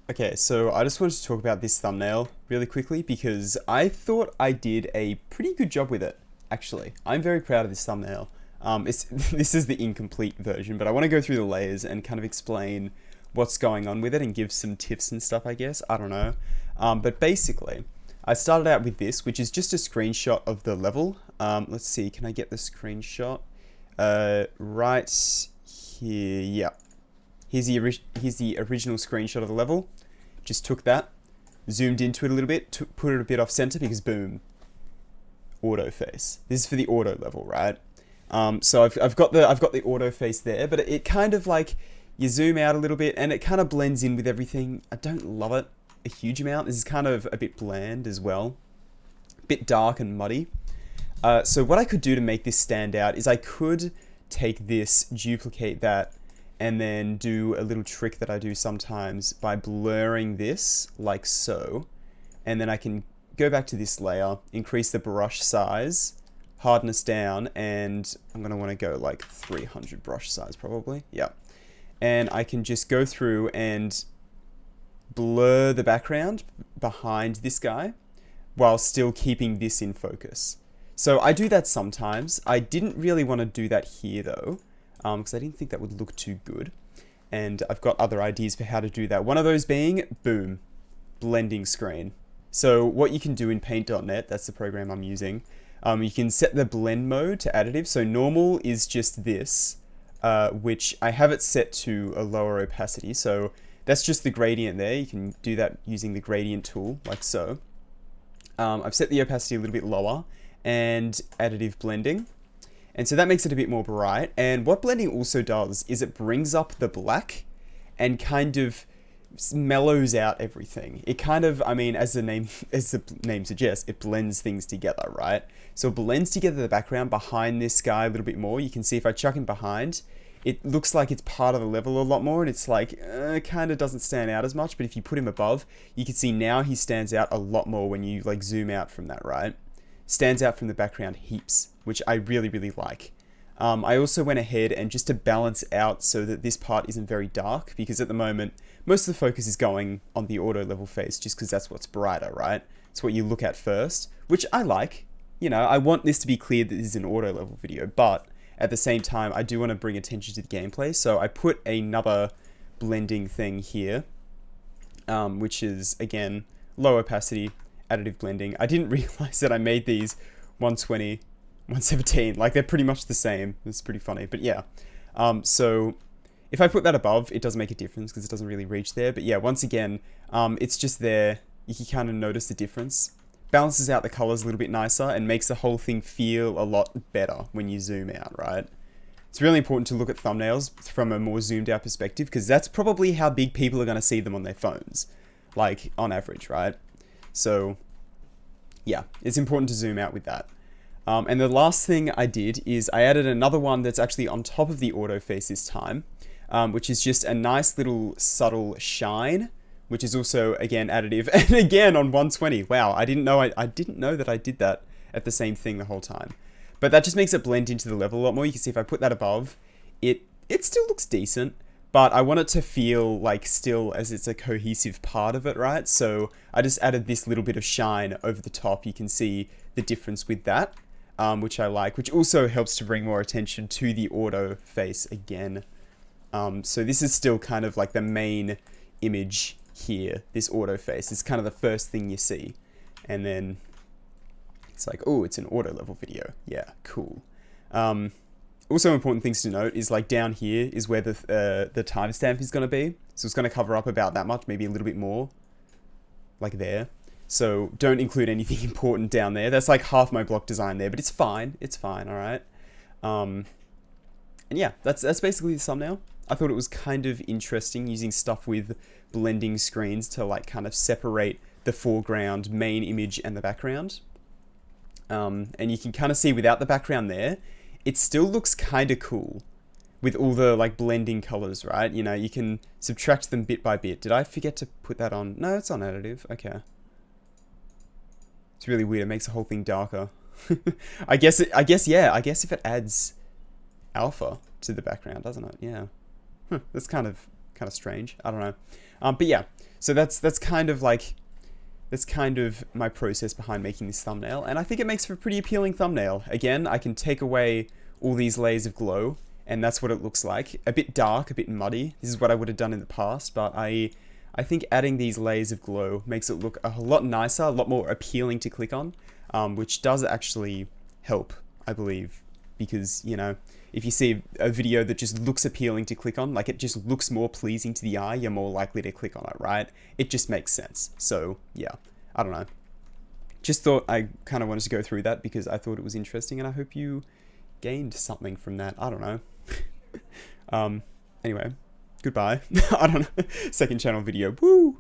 Okay, so I just wanted to talk about this thumbnail really quickly because I thought I did a pretty good job with it, actually. I'm very proud of this thumbnail. This is the incomplete version, but I want to go through the layers and kind of explain what's going on with it and give some tips and stuff, I guess. I don't know. But basically, I started out with this, which is just a screenshot of the level. Let's see, can I get the screenshot? Right here, yeah. Here's the original screenshot of the level. Just took that, zoomed into it a little bit, put it a bit off center because boom, auto face. This is for the auto level, right? So I've got the auto face there, but it kind of like you zoom out a little bit and it kind of blends in with everything. I don't love it a huge amount. This is kind of a bit bland as well, a bit dark and muddy. So what I could do to make this stand out is I could take this, duplicate that, and then do a little trick that I do sometimes by blurring this like so. And then I can go back to this layer, increase the brush size, hardness down, and I'm going to want to go like 300 brush size probably. Yeah. And I can just go through and blur the background behind this guy while still keeping this in focus. So I do that sometimes. I didn't really want to do that here though, because I didn't think that would look too good. And I've got other ideas for how to do that. One of those being, boom, blending screen. So what you can do in Paint.net, that's the program I'm using, you can set the blend mode to additive. So normal is just this, which I have it set to a lower opacity. So that's just the gradient there. You can do that using the gradient tool, like so. I've set the opacity a little bit lower and additive blending. And so that makes it a bit more bright. And what blending also does is it brings up the black and kind of mellows out everything. It kind of, I mean, as the name suggests, it blends things together, right? So it blends together the background behind this guy a little bit more. You can see if I chuck him behind, it looks like it's part of the level a lot more, and it's like, kind of doesn't stand out as much. But if you put him above, you can see now he stands out a lot more when you like zoom out from that, right? Stands out from the background heaps, which I really, really like. I also went ahead and just to balance out so that this part isn't very dark, because at the moment, most of the focus is going on the auto level face just because that's what's brighter, right? It's what you look at first, which I like. You know, I want this to be clear that this is an auto level video, but at the same time, I do want to bring attention to the gameplay. So I put another blending thing here, which is, again, low opacity, additive blending. I didn't realize that I made these 120, 117. Like, they're pretty much the same. It's pretty funny. But yeah. So if I put that above, it does make a difference because it doesn't really reach there. But yeah, once again, it's just there. You can kind of notice the difference. Balances out the colors a little bit nicer and makes the whole thing feel a lot better when you zoom out, right? It's really important to look at thumbnails from a more zoomed out perspective because that's probably how big people are going to see them on their phones, like on average, right? So yeah, it's important to zoom out with that. And the last thing I did is I added another one that's actually on top of the auto face this time, which is just a nice little subtle shine, which is also, again, additive. And again, on 120. Wow, I didn't know that I did that at the same thing the whole time. But that just makes it blend into the level a lot more. You can see if I put that above, it still looks decent, but I want it to feel like still as it's a cohesive part of it, right? So I just added this little bit of shine over the top. You can see the difference with that, which I like, which also helps to bring more attention to the auto face again. So this is still kind of like the main image here, this auto face. It's kind of the first thing you see. And then it's like, oh, it's an auto level video. Yeah, cool. Also important things to note is like down here is where the timestamp is going to be. So it's going to cover up about that much, maybe a little bit more, like there. So don't include anything important down there. That's like half my block design there, but it's fine. It's fine, all right? And yeah, that's basically the thumbnail. I thought it was kind of interesting using stuff with blending screens to like kind of separate the foreground main image and the background. And you can kind of see without the background there, it still looks kind of cool with all the like blending colors, right? You know, you can subtract them bit by bit. Did I forget to put that on? No, it's on additive. Okay. It's really weird. It makes the whole thing darker. I guess if it adds alpha to the background, doesn't it? Yeah. That's kind of kind of strange. I don't know. But yeah, so that's kind of like, that's kind of my process behind making this thumbnail, and I think it makes for a pretty appealing thumbnail. Again, I can take away all these layers of glow, and that's what it looks like. A bit dark, a bit muddy. This is what I would have done in the past, but I think adding these layers of glow makes it look a lot nicer, a lot more appealing to click on, which does actually help, I believe, because, you know, if you see a video that just looks appealing to click on, like it just looks more pleasing to the eye, you're more likely to click on it, right? It just makes sense. So yeah, I don't know. Just thought I kind of wanted to go through that because I thought it was interesting, and I hope you gained something from that. I don't know. Anyway, goodbye. I don't know. Second channel video. Woo!